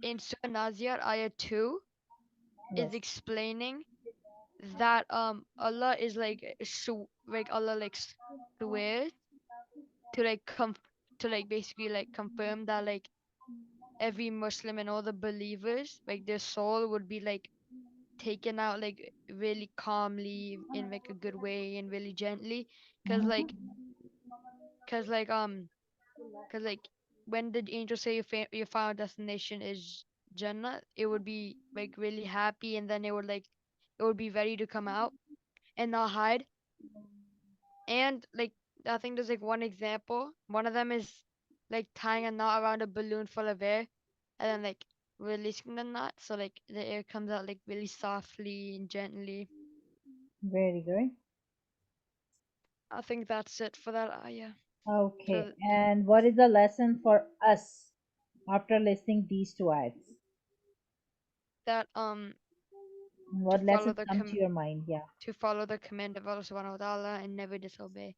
D: in Surah Naziat, ayah 2
A: Yes.
D: is explaining that Allah is like like Allah like swears to like to like basically like confirm that like every Muslim and all the believers like their soul would be like taken out like really calmly in like a good way and really gently, cause like
A: Mhm.
D: cause like um cause like when the angels say your final destination is Jannah, it would be like really happy, and then it would be ready to come out and not hide. And like I think there's like one example. One of them is like tying a knot around a balloon full of air and then like releasing the knot so like the air comes out like really softly and gently.
A: Very good.
D: I think that's it for that ayah. So
A: Okay, and what is the lesson for us after listening these two ayats?
D: that to
A: What
D: follow
A: lessons
D: the
A: come to your mind? Yeah.
D: to follow the command of Allah subhanahu wa ta'ala and never disobey.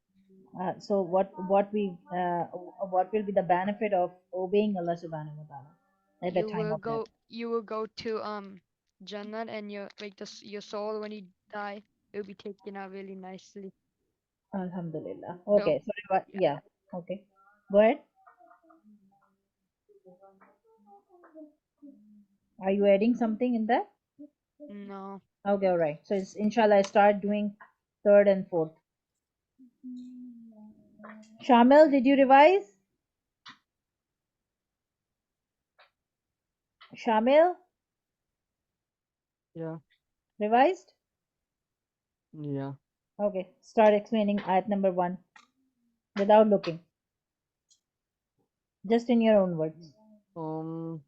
A: So what will be the benefit of obeying Allah Subhanahu wa Taala at the time of death?
D: You will go to Jannah, and your like your soul when you die it will be taken out really nicely.
A: Alhamdulillah.
D: So
A: Okay. So
D: yeah.
A: yeah. Okay. Go ahead. Are you adding something in that?
D: No.
A: Okay. All right. So it's, inshallah, I start doing third and fourth. Shamil, did you revise? Shamil,
E: Yeah.
A: revised?
E: Yeah.
A: Okay. Start explaining ayat number 1 without looking, just in your own words.
E: Um,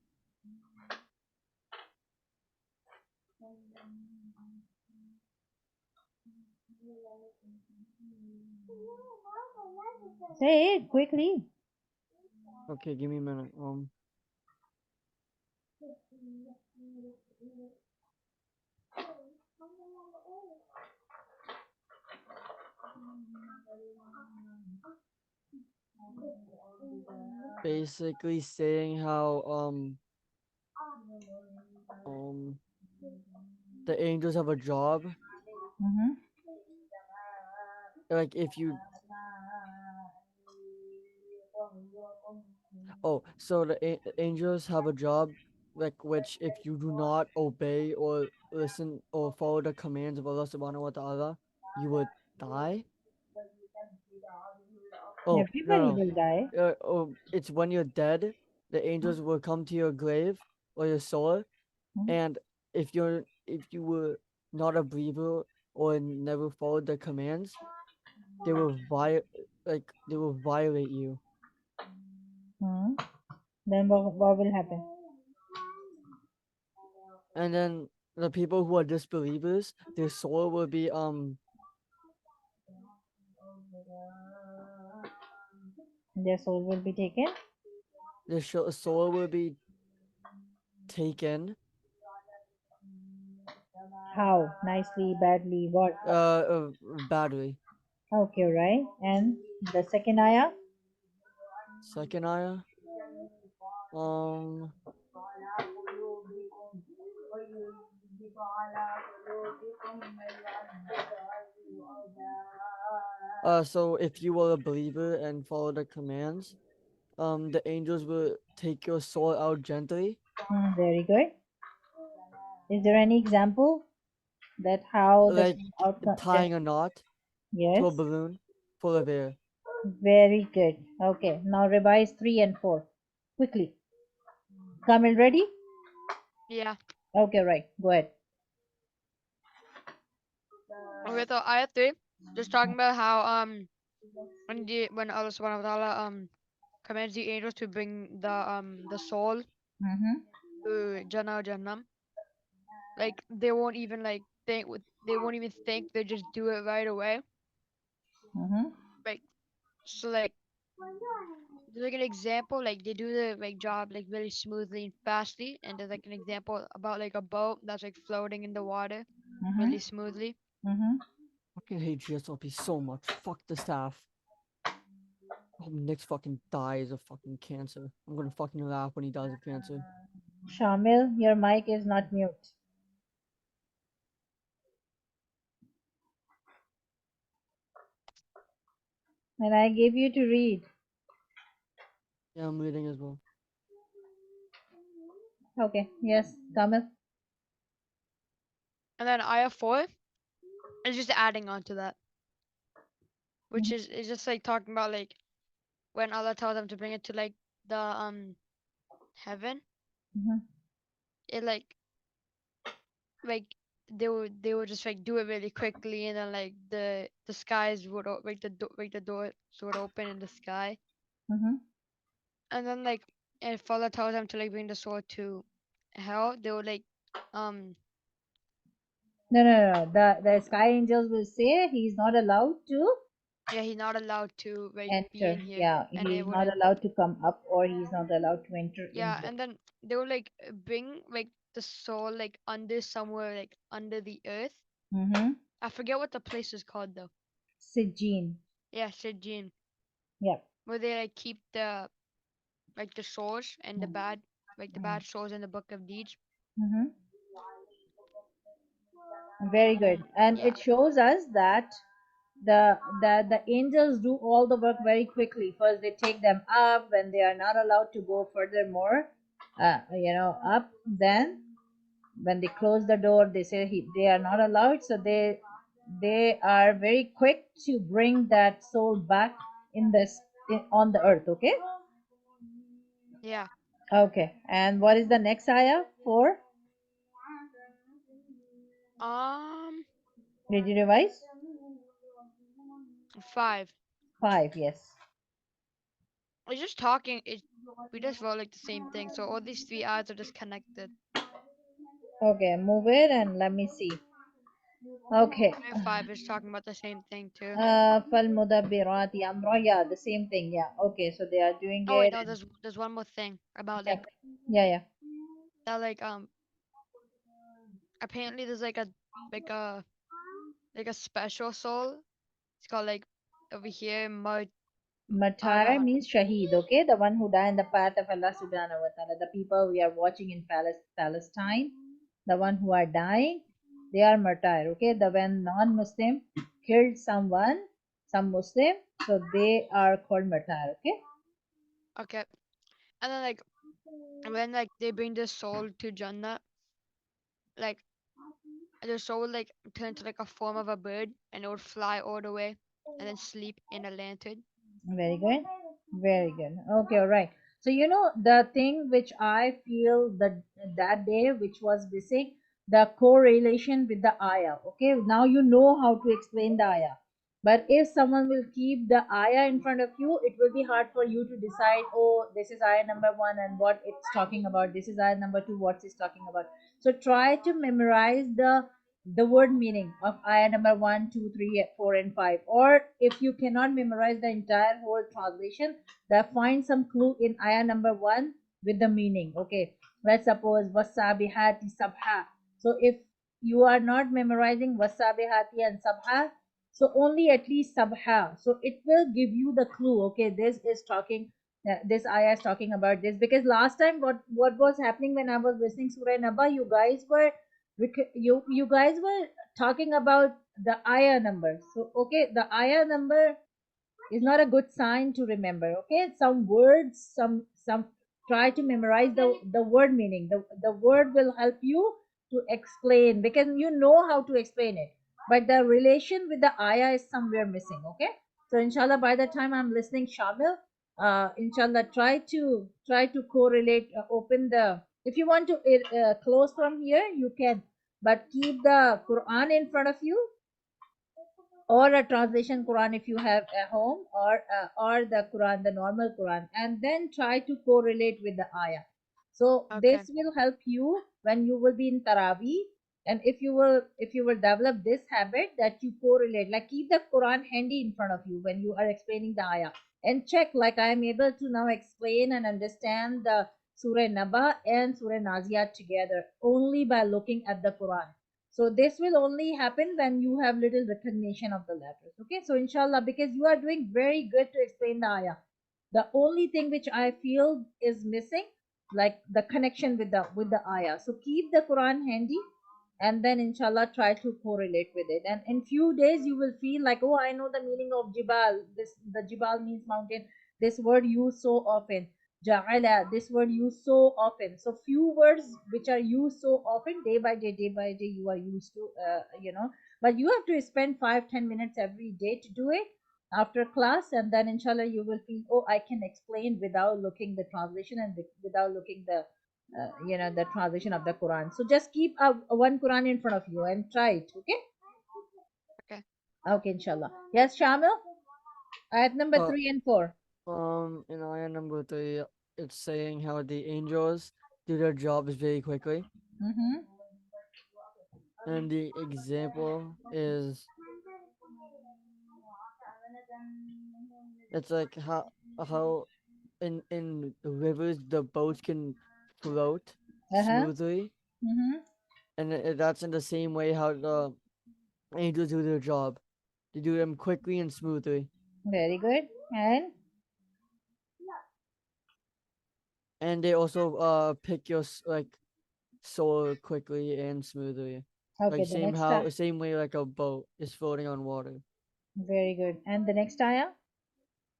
A: Say it quickly.
E: okay, give me a minute. Basically saying how um the angels have a job.
A: Mm-hmm.
E: Like if you so the angels have a job like which if you do not obey or listen or follow the commands of Allah Subhanahu wa Taala, you would die. Oh
A: Everybody
E: no
A: will die.
E: no. It's when you're dead, the angels will come to your grave or your soul, and if you were not a believer or never followed the commands, they will they will violate you.
A: Hmm. Then what will happen?
E: And then the people who are disbelievers, their soul will be
A: Their soul will be taken.
E: soul will be taken
A: How? Nicely, badly, what?
E: badly.
A: Okay, right. And the second ayah?
E: Second ayah, um So if you were a believer and follow the commands, the angels will take your soul out gently.
A: Very good. Is there any example that how the
E: Like
A: outcome?
E: tying a knot to a
A: Yes.
E: balloon full of air.
A: Very good. Okay. Now revise 3 and 4 quickly. Kamil, ready?
D: Yeah.
A: Okay, right. Go ahead.
D: Okay, so ayat 3, just talking about how when Allah subhanahu wa ta'ala commands the angels to bring the soul
A: Mm-hmm.
D: to Jannah or Jahannam, like they won't even like think they won't even think, they just do it right away.
A: Mm-hmm.
D: Like so like there's like an example, like they do the like job like really smoothly and fastly, and there's like an example about like a boat that's like floating in the water
A: Mm-hmm.
D: really smoothly.
A: Mm-hmm.
E: Fucking hate GSLP so much. Fuck the staff. I hope Nick's fucking dies of fucking cancer. I'm gonna fucking laugh when he dies of cancer.
A: Shamil, your mic is not mute. And I gave you to read.
E: Yeah, I'm reading as well.
A: Okay. Yes, Kamil.
D: And then ayah 4 is just adding on to that, which
A: Mhm.
D: is just like talking about like when Allah tells them to bring it to like the heaven,
A: Mm-hmm.
D: it like they would just like do it really quickly, and then like the skies would like the doors would open in the sky,
A: Mm-hmm.
D: and then like if Allah tells them to like bring the sword to hell, they would like um
A: No, no, no. The sky angels will say he's not allowed to
D: yeah, he's not allowed to like be
A: enter.
D: in here,
A: Yeah,
D: and it
A: he's not
D: wouldn't.
A: allowed to come up or he's not allowed to enter in
D: Yeah,
A: here.
D: and then they would like bring like the soul like under somewhere like under the earth.
A: Mm-hmm.
D: I forget what the place is called though.
A: Sijin.
D: Yeah, Sijin,
A: Yeah.
D: where they like keep the like the souls and the bad like the bad souls in the book of deeds.
A: Mm-hmm. Very good. And
D: Yeah,
A: it shows us that the angels do all the work very quickly. First, they take them up when they are not allowed to go furthermore, up. Then, when they close the door, they say they are not allowed. So they are very quick to bring that soul back on the earth. Okay.
D: yeah.
A: Okay. And what is the next ayah? 4.
D: Um,
A: Did you revise?
D: 5.
A: 5. Yes.
D: It's just talking. We just wrote like the same thing. So all these 3 ayahs are just connected.
A: Okay. Move it and let me see. Okay.
D: And 5 is talking about the same thing too.
A: فالمدبرات أمرا. Yeah, the same thing. Yeah. Okay. So they are doing
D: Oh wait,
A: it.
D: no, there's one more thing about
A: Yeah.
D: like
A: Yeah. Yeah.
D: that apparently there's like a like a special soul. It's called like over here
A: Martyr means shaheed. Okay, the one who died in the path of Allah Subhanahu wa Taala. The people we are watching in Palestine, the one who are dying, they are martyr. Okay, the when non-Muslim killed someone, some Muslim, so they are called martyr. Okay.
D: Okay. And then like when like they bring the soul to Jannah, like the soul would like turn into like a form of a bird, and it would fly all the way and then sleep in a lantern.
A: Very good. Very good. Okay, all right. So the thing which I feel that day which was missing, the correlation with the ayah. Okay, now you know how to explain the ayah. But if someone will keep the ayah in front of you, it will be hard for you to decide, oh, this is ayah number 1 and what it's talking about. This is ayah number 2, what it's talking about. So try to memorize the word meaning of ayah number 1, 2, 3, 4, and 5. Or if you cannot memorize the entire whole translation, then find some clue in ayah number 1 with the meaning. Okay, let's suppose wasabihati sabha. So if you are not memorizing wasabihati and sabha, so only at least sabha, so it will give you the clue. Okay, this ayah is talking about this, because last time what was happening when I was listening Surah Naba, you guys were talking about the ayah number. So okay, the ayah number is not a good sign to remember. Okay, some words, some try to memorize the word meaning. The word will help you to explain, because you know how to explain it, but the relation with the ayah is somewhere missing. Okay, so inshallah, by the time I'm listening Shamil, inshallah, try to correlate, open the, if you want to close from here you can, but keep the Quran in front of you, or a translation Quran if you have a home, or the Quran, the normal Quran, and then try to correlate with the ayah. So
D: Okay.
A: this will help you when you will be in Taraweeh. And if you will develop this habit that you correlate, like keep the Quran handy in front of you when you are explaining the ayah, and check, like I am able to now explain and understand the Surah Naba and Surah Naziyat together only by looking at the Quran. So this will only happen when you have little recognition of the letters. Okay, so inshallah, because you are doing very good to explain the ayah, the only thing which I feel is missing, like the connection with the ayah. So keep the Quran handy, and then inshallah try to correlate with it, and in few days you will feel like, oh, I know the meaning of jibal. This, the jibal means mountain. This word used so often. Ja'ala, this word used so often. So few words which are used so often, day by day you are used to, but you have to spend 5-10 minutes every day to do it after class, and then inshallah you will feel, oh, I can explain without looking the translation, and without looking the translation of the Quran. So just keep one Quran in front of you and try it. Okay.
D: Okay.
A: Okay, inshallah. Yes, Shamil. Ayat number
E: Uh,
A: 3 and 4.
E: in ayah number 3, it's saying how the angels do their jobs very quickly,
A: Mm-hmm.
E: and the example is it's like how in the rivers the boats can float
A: Uh-huh.
E: smoothly,
A: Mm-hmm.
E: and that's in the same way how the angels do their job. They do them quickly and smoothly,
A: Very good. And
E: and they also pick your like soul quickly and smoothly,
A: okay,
E: like
A: the next time.
E: same way like a boat is floating on water.
A: Very good. And the next ayah,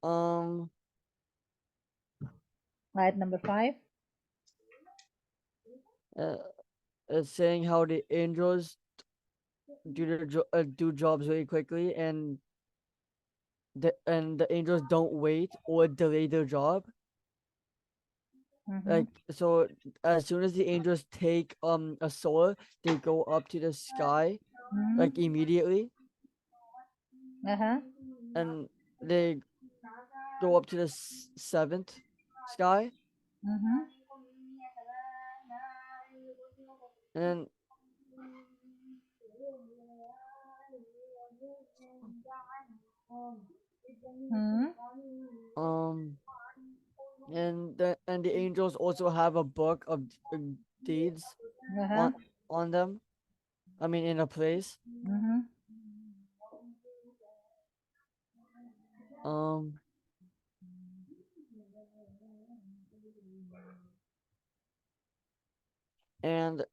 E: Um,
A: ayat number 5.
E: uh, it's saying how the angels do jobs very quickly, and the angels don't wait or delay their job.
A: Mm-hmm.
E: Like, so as soon as the angels take a soul, they go up to the sky like
A: Mm-hmm.
E: immediately,
A: Uh-huh.
E: and they go up to the seventh sky,
A: Mm-hmm.
E: and
A: Mm-hmm.
E: um and the angels also have a book of deeds
A: Uh-huh.
E: on them. I mean, in a place.
A: Mm-hmm.
E: Um, and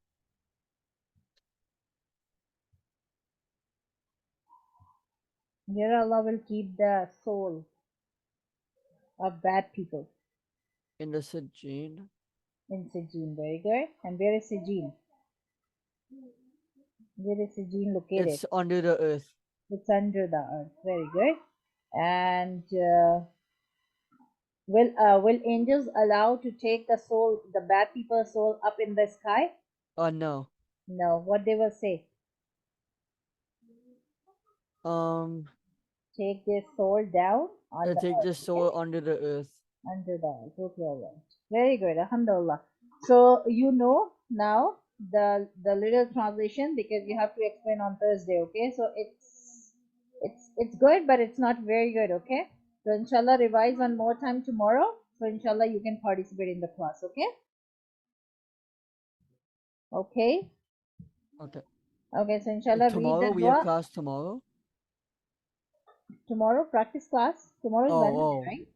A: Here Allah will keep the soul of bad people
E: in the Sijin,
A: in Sijin. Very good. And where is Sijin? Where is Sijin located?
E: it's under the earth.
A: It's under the earth. Very good. And will angels allow to take the soul, the bad people's soul, up in the sky?
E: No.
A: No. What they will say?
E: Um,
A: Take their soul down on the
E: take
A: earth.
E: the
A: Okay?
E: soul under the earth.
A: Under the earth. Okay, all right. Very good. Alhamdulillah. So you know now the little translation, because you have to explain on Thursday. Okay, so it's good, but it's not very good. Okay, so inshallah revise one more time tomorrow. So inshallah you can participate in the class. Okay. Okay.
E: Okay.
A: Okay. So inshallah read
E: Tomorrow
A: the
E: we have
A: dua.
E: class tomorrow.
A: Tomorrow practice class. Tomorrow is
E: Oh,
A: Wednesday,
E: oh.
A: right?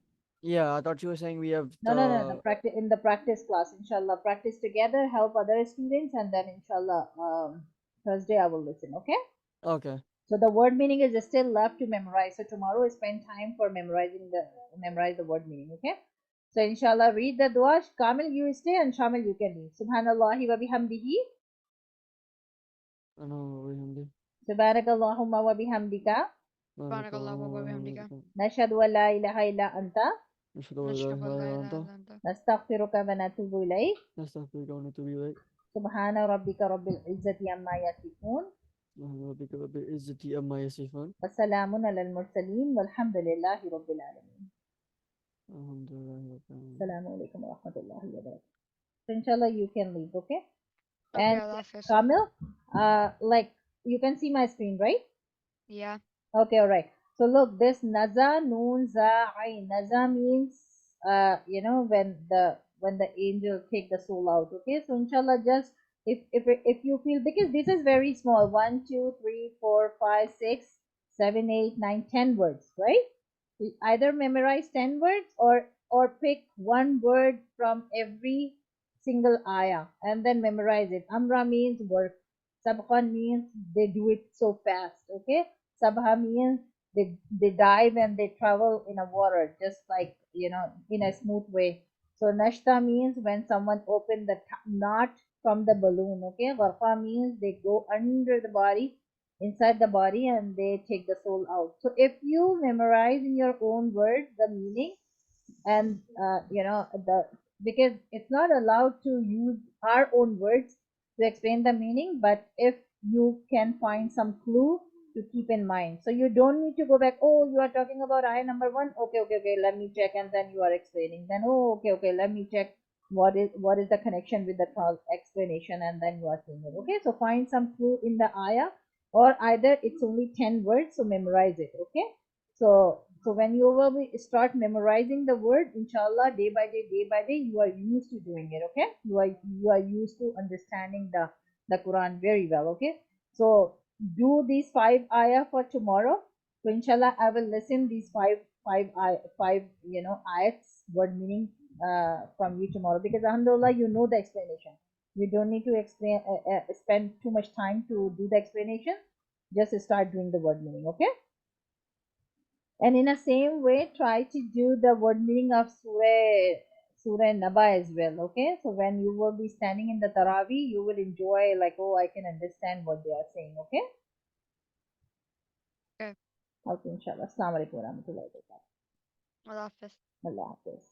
E: Yeah, I thought you were saying we have
A: No, no, no, no.
E: the.
A: Practice in the practice class. Inshallah, practice together. Help other students, and then inshallah, Thursday I will listen. Okay.
E: Okay.
A: So the word meaning is still left to memorize. So tomorrow spend time for memorize the word meaning. Okay. So inshallah read the dua. Kamil you stay and Shamil you can leave. Subhanallahi wa bihamdihi.
E: أنا وبحمده
A: Subhanakallahumma wa bihamdika.
E: سبحانك
D: Subhanakallah wa
E: اللهم
D: bihamdika.
E: وبحمدك
A: Nashhadu an la ilaha illa anta.
E: نشهد أن لا
D: Nashhadu
E: إله
D: an la
E: إلا
D: ilaha
E: أنت
D: illa anta.
A: Nastaghfiruka wa natubu ilayk.
E: نستغفرك ونتوب إليك
A: Subhana rabbika rabbil izzati amma yasifun.
E: سبحان ربك رب العزة عما يصفون
A: Wassalamun alal mursaleen. Walhamdulillahi rabbil alamin.
E: الحمد لله رب العالمين.
A: Assalamu alaikum wa rahmatullahi wa barakatuh. So inshallah you can leave, okay?
D: Okay,
A: And
D: Allah Hafiz.
A: Kamil, like you can see my screen, right?
D: Yeah.
A: Okay, all right. So look, this naza noon za ain. Naza means when the angel take the soul out. Okay, so inshallah just if you feel, because this is very small, 1 2 3 4 5 6 7 8 9 10 words, right? You either memorize 10 words or pick one word from every single ayah and then memorize it. Amra means work. Sabhan means they do it so fast. Okay. Sabha means they dive and they travel in a water just like in a smooth way. So nashta means when someone open the knot from the balloon. Okay. Gharqa means they go under the body, inside the body, and they take the soul out. So if you memorize in your own words the meaning, and the because it's not allowed to use our own words to explain the meaning, but if you can find some clue to keep in mind, so you don't need to go back. Oh, you are talking about ayah number one. Okay, okay, okay, let me check, and then you are explaining. Then, oh, okay, okay, let me check what is the connection with the explanation, and then you are saying it. Okay, so find some clue in the ayah, or either it's only 10 words, so memorize it. Okay. So when you will start memorizing the word, inshallah, day by day, you are used to doing it. Okay, you are used to understanding the Quran very well. Okay, so do these five ayah for tomorrow. So inshallah, I will listen these five ayats word meaning from you tomorrow, because alhamdulillah you know the explanation. We don't need to explain spend too much time to do the explanation. Just start doing the word meaning. Okay. And in the same way, try to do the word meaning of Surah Naba as well. Okay, so when you will be standing in the Taraweeh, you will enjoy, like, oh, I can understand what they are saying. Okay,
D: Okay.
A: okay, inshallah. Assalamu alaikum wa rahmatullahi wa barakatuh.
D: Allah Hafiz.
A: Allah Hafiz.